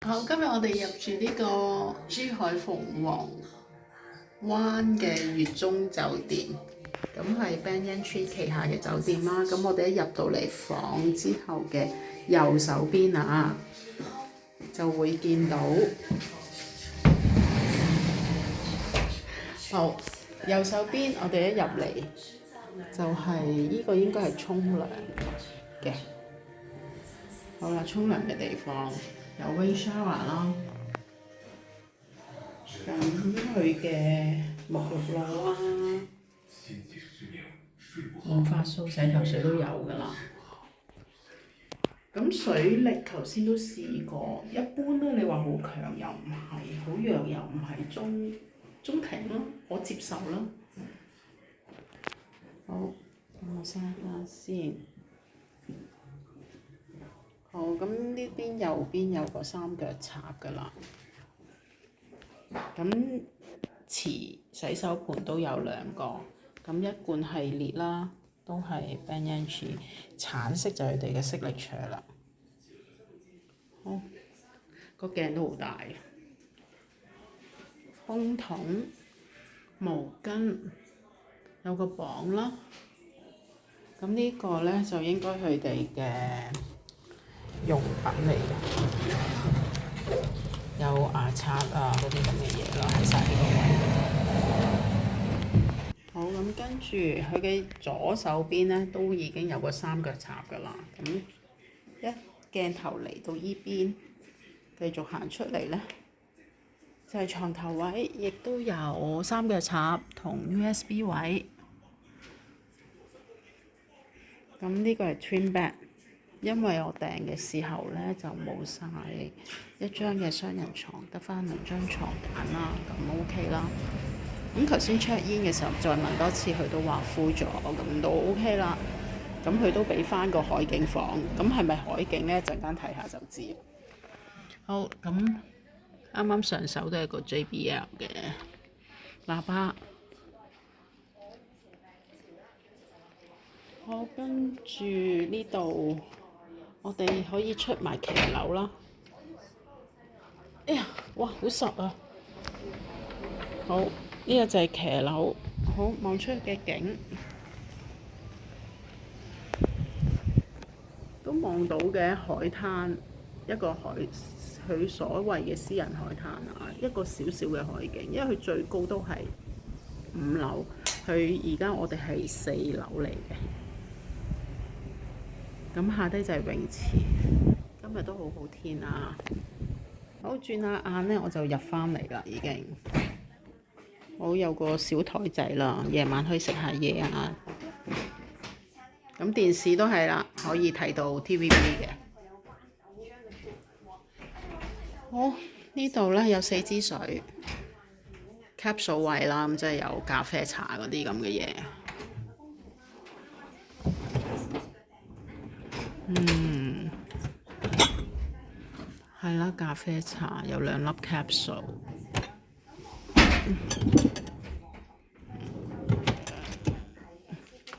好，今日我哋入住呢個珠海鳳凰灣嘅月中酒店，咁係 Banyan Tree 旗下嘅酒店啦。咁我哋一入到嚟房之後嘅右手邊啊，就會見到，好，右手邊我哋一入嚟就係呢個應該係沖涼嘅。好啦，沖涼嘅地方有 rain shower 啦。咁佢嘅沐浴露啊、護髮素、洗頭水都有㗎啦。咁水力頭先都試過，一般咧你話好強又唔係，好弱又唔係，中停咯，我接受啦。好，咁我閂翻先。好，咁呢邊右邊有個三腳插㗎啦。咁瓷洗手盆都有兩個，咁一罐系列啦，都係 Banyan Tree，橙色就係佢哋嘅色力卓啦。好，個鏡都好大，風筒、毛巾，有個磅啦。咁呢個咧就應該佢哋嘅用品嚟嘅。有牙刷啊嗰啲咁嘅嘢咯，喺晒呢個位。好，咁跟住佢嘅左手邊咧都已經有個三腳插㗎啦。咁一鏡頭嚟到依邊，繼續行出嚟咧，就係床頭位，亦都有三腳插同 USB 位。咁呢個係 twin bed。因為我訂嘅時候咧就冇晒一張嘅雙人床，得翻兩張床揀啦，咁 OK 啦。咁頭先 check in 嘅時候再問多次，佢都話 full 咗，咁都 OK 啦。咁佢都俾翻個海景房，咁係咪海景咧？陣間睇下就知。好，咁啱啱上手都係個 JBL 嘅喇叭。好，跟住呢度。我哋可以出埋騎樓啦。哎呀，哇，好實啊！好，呢個就係騎樓。好，望出去嘅景都望到嘅海灘，一個佢所謂嘅私人海灘啊，一個小小嘅海景，因為佢最高都係5樓，佢而家我哋係4樓嚟嘅。咁下低就係泳池，今日都好好天啊！好，轉下眼呢，我就入返嚟啦，已經。好，有個小台仔啦，夜晚可以食下嘢啊。咁電視都係啦，可以睇到 TVB 嘅。好，呢度呢有4支水 ，capsule 位啦，咁即係有咖啡茶嗰啲咁嘅嘢。係啦，咖啡茶有2粒 capsule。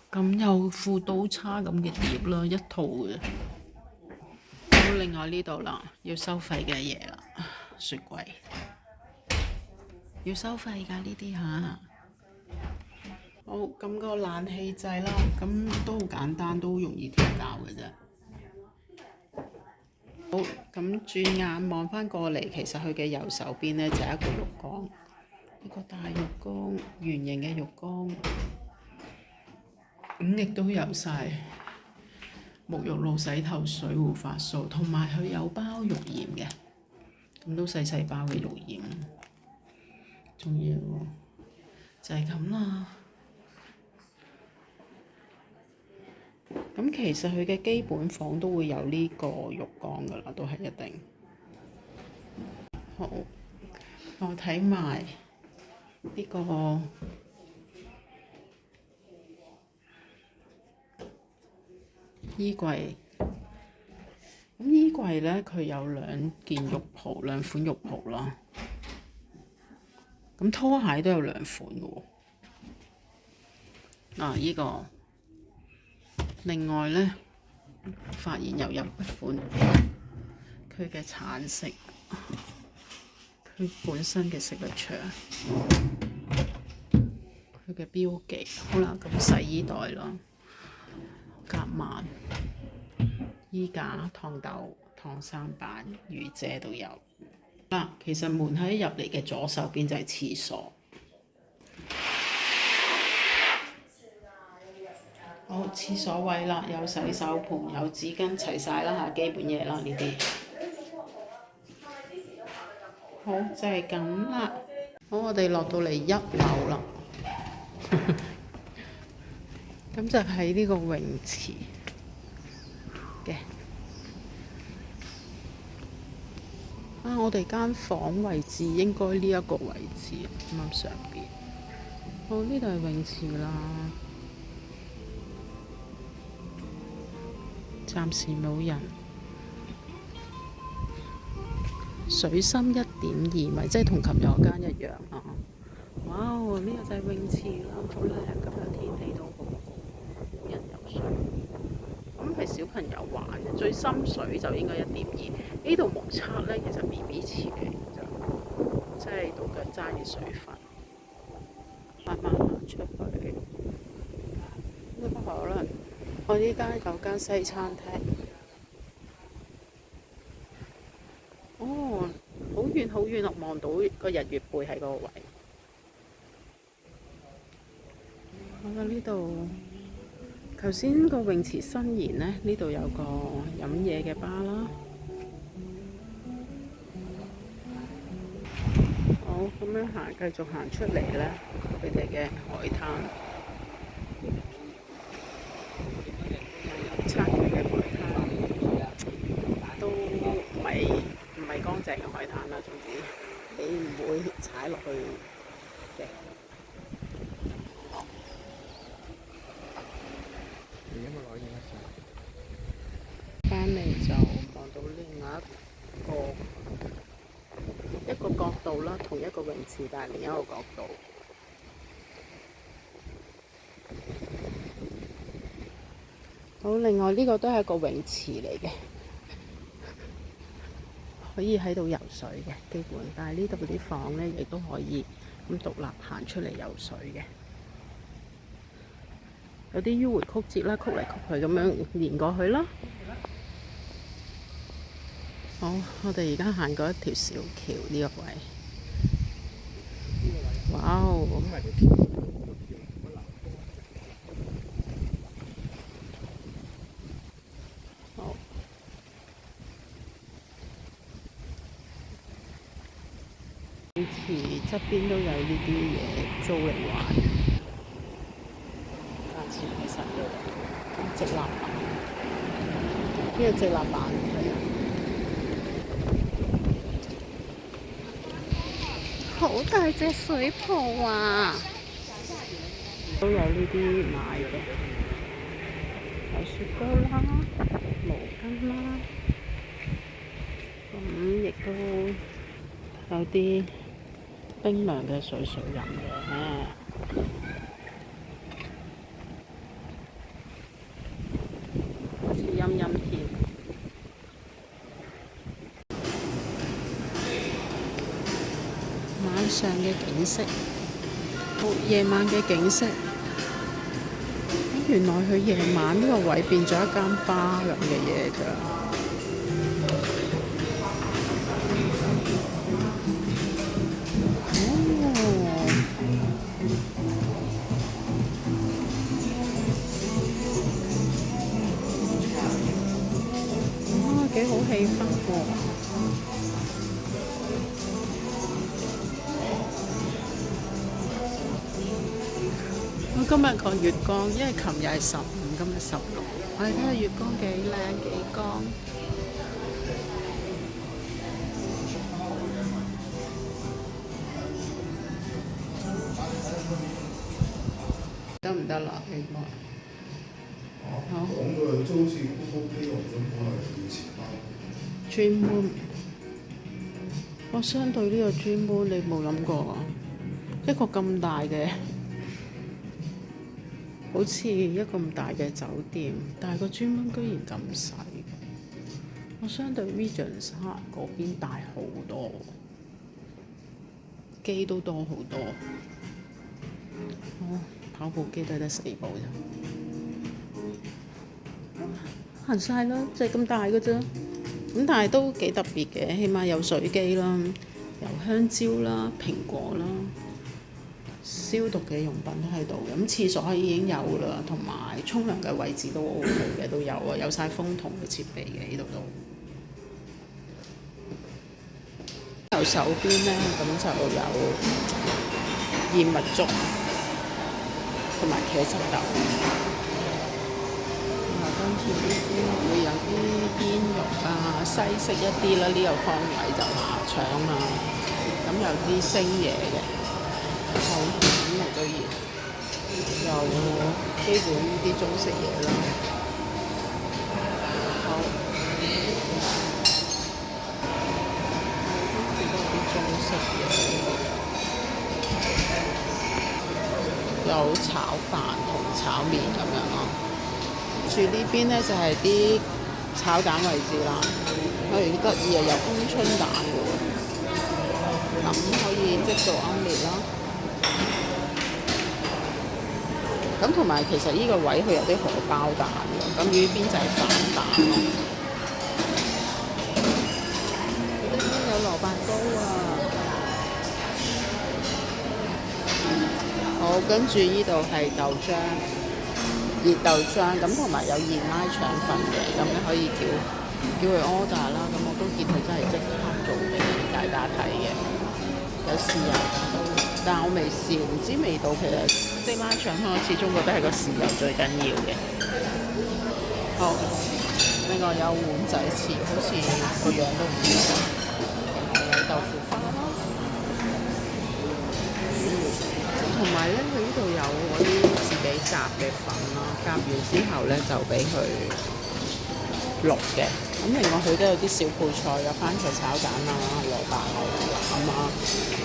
咁有副刀叉咁嘅碟啦，一套嘅。好，另外呢度啦，要收費嘅嘢啦，雪櫃要收費㗎呢啲嚇。好，咁個冷氣掣啦，咁都好簡單，都好容易調校嘅啫。好，咁轉眼望返過嚟，其實佢嘅右手邊呢就係一個浴缸，一個大浴缸，圓形嘅浴缸，咁亦都有晒沐浴露、洗頭水、護髮素，同埋佢有包浴鹽嘅，咁都細細包嘅浴鹽，仲要就係咁啦。咁其實佢嘅基本房都會有呢個浴缸㗎啦，都係一定。好，我睇埋呢個衣櫃。咁衣櫃呢，佢有2件浴袍，2款浴袍啦。咁拖鞋都有2款嘅喎。呢個。另外呢，發現又有一款佢嘅橙色，佢本身嘅signature，佢嘅標記。好啦，咁洗衣袋啦，夾萬、衣架、熨斗、熨衫板、雨遮都有。嗱，其實門喺入嚟嘅左手邊就係廁所。好，廁所位啦，有洗手盤，有紙巾，齊晒啦嚇，基本嘢啦呢啲。好，就係咁啦。好，我哋落到嚟1樓啦。咁就喺呢個泳池嘅。我哋間房位置應該呢一個位置，啱上邊。好，呢度係泳池啦。暫時冇人，水深1.2米，即係同琴日嗰間一樣啊！哇，呢個就係泳池啦，好靚！今日天氣都好好，冇人游水。咁係小朋友玩嘅，最深水就應該1.2。呢度目測咧，其實 BB 池嚟嘅咋，即係到腳揸住水分，慢慢行出去。可能我呢間有間西餐廳。哦，好遠好遠咯，望到個日月貝喺嗰個位。好啦，呢度頭先個泳池伸延呢，呢度有個飲嘢嘅吧啦。好，咁樣行，繼續行出嚟咧，佢哋嘅海灘。測佢嘅海灘都唔係乾淨嘅海灘啦，總之你唔會踩落去嘅。翻嚟就望到另外一個角度啦，同一個泳池，但係另一個角度。好，另外呢個都係一個泳池嚟嘅，可以喺度游水嘅基本，但係呢度啲房咧亦都可以咁獨立行出嚟游水嘅。有啲迂迴曲折啦，曲嚟曲去咁樣連過去啦。好，我哋而家行過一條小橋呢個位。哇哦！好。泳池側邊都有呢啲嘢租嚟玩，價錢其實都直立板，呢個直立板係啊。好大隻水泡啊！都有呢啲買嘅，有雪糕啦、毛巾啦，咁亦都有啲冰涼嘅水飲嘅，好似陰陰天。晚上嘅景色，夜晚嘅景色。原來佢夜晚呢個位變咗一間吧咁嘅嘢㗎。幾好氣氛喎！今日個月光，因為琴日係15，今日16。我哋睇下月光幾靚幾光。得唔得啦？應該。好。講到就好似 OK 咁，可能要錢包。專門，我相對呢個專門，你冇諗過啊？一個咁大嘅。好似一個咁大嘅酒店，但係個專門居然咁細，我相對 Regent 嗰邊大好多。機都多好多。跑步機都係得4部啫，行晒啦，就係咁大嘅啫。咁但係都幾特別嘅，起碼有水機啦，有香蕉啦、蘋果啦，消毒嘅用品都喺度嘅。咁廁所已經有啦，同埋沖涼嘅位置都 OK 嘅，都有啊，有晒風筒嘅設備嘅呢度都。右手邊咧，咁就有燕麥粥同埋茄汁豆。跟住呢邊會有啲煙肉啊，西式一啲啦，呢個方位就臘腸啊，咁有啲星嘢嘅，好咁嚟都熱，有基本呢啲中式嘢啦。好，跟住都有啲中式嘢，有炒飯同炒麵咁樣咯。住呢邊咧就係啲炒蛋位置啦，佢得意啊，有鵪鶉蛋嘅喎，咁可以即做歐列啦。咁同埋其實呢個位佢有啲荷包蛋嘅，咁呢邊就係反蛋咯。呢邊有蘿蔔糕啊！好，跟住呢度係豆漿。熱豆漿咁同埋有燕麥腸粉嘅，咁咧可以叫佢 order 啦。咁我都見佢真係即刻做俾大家睇嘅，有豉油都，但我未試，唔知味道。其實即孖腸我始終覺得係個豉油最緊要嘅。好，另外有碗仔翅，好似個樣都唔錯。有豆腐花啦，同埋咧佢呢度有嗰啲自己夾嘅粉啦，夾完之後咧就俾佢淥嘅。咁另外佢都有啲小配菜，有番茄炒蛋啊、蘿蔔牛腩啊，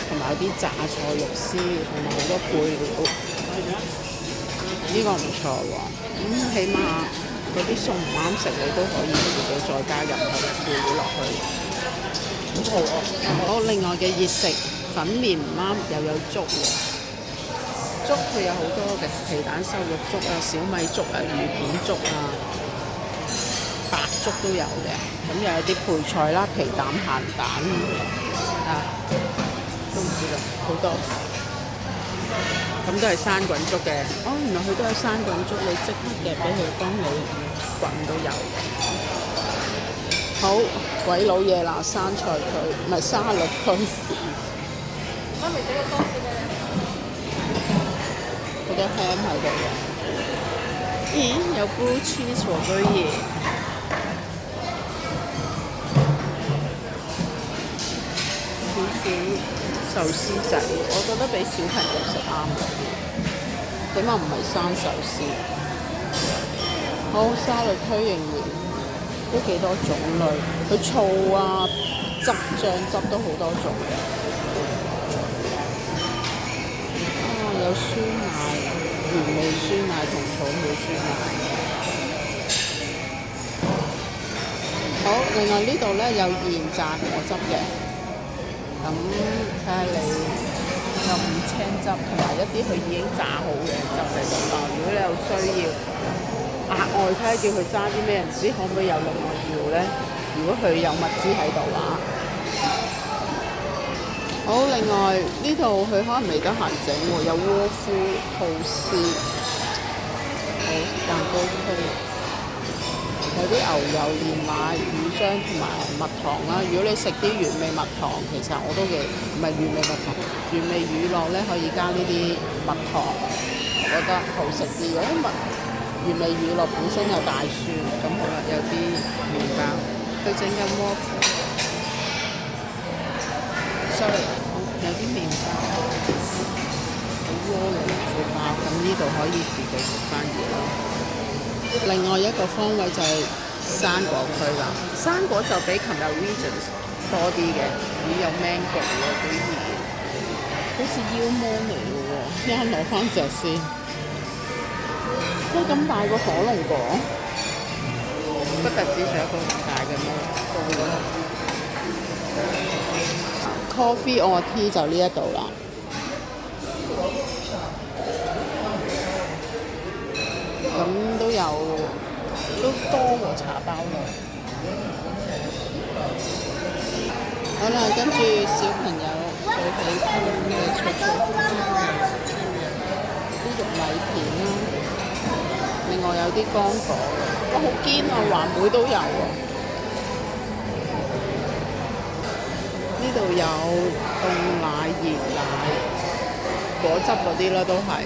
同埋有啲榨菜肉絲，同埋好多配料。呢個唔錯喎，咁起碼嗰啲餸唔啱食，你都可以自己再加入佢嘅配料落去。好啊！好，另外嘅熱食粉麵唔啱，又有粥喎。粥佢有好多嘅皮蛋瘦肉粥啊、小米粥啊、魚片粥啊、白粥都有嘅。咁又有啲配菜啦，皮蛋、鹹蛋啊，都唔知啦，好多。咁都係生滾粥嘅。哦，原來佢都有生滾粥，你即刻夾俾佢幫你滾都有嘅。好，鬼佬嘢啦，生菜區唔係沙律區。媽咪整個多士俾你。好多 ham 喺度嘅。咦，有 blue cheese 喎，居然。少少壽司仔，我覺得俾小朋友食啱嘅，起碼唔係生壽司。好，沙律區仍然都幾多種類，佢醋啊、汁醬汁都好多種嘅。有酸奶、原味酸奶同草莓酸奶。好，另外呢度咧有現榨果汁嘅，咁睇下你有五青汁同埋一啲佢已經榨好嘅汁喺度啦。如果你有需要額外睇下叫佢揸啲咩，唔知可唔可以有另外要咧？如果佢有物資喺度話。好，另外呢度佢可能未得閒整喎，有窩夫吐司，好蛋糕區，有啲牛油煉奶、乳漿同埋蜜糖啦。如果你食啲原味蜜糖，其實我都幾唔係原味蜜糖，原味乳酪咧可以加呢啲蜜糖，我覺得好食啲。因為原味乳酪本身有大蒜，咁好啦，有啲麵包，佢整緊窩夫。sorry， 有啲麵包，好窩嘅豆腐包，咁呢度可以自己食翻嘢咯。另外一個方位就係生果區啦，生果就比琴日 Regions 多啲嘅，咦有 mango 喎，居然好似腰芒嚟嘅喎，一陣攞翻隻先。哇！咁大個火龍果，不特止仲有一個咁大嘅芒果。coffee or tea 就呢一度啦。咁都多喎茶包類。好啦，跟住小朋友最喜歡嘅啲玉米片啦，另外有啲乾果，哇好堅啊，環妹都有喎。呢度有凍奶、熱奶、果汁嗰啲啦，都係。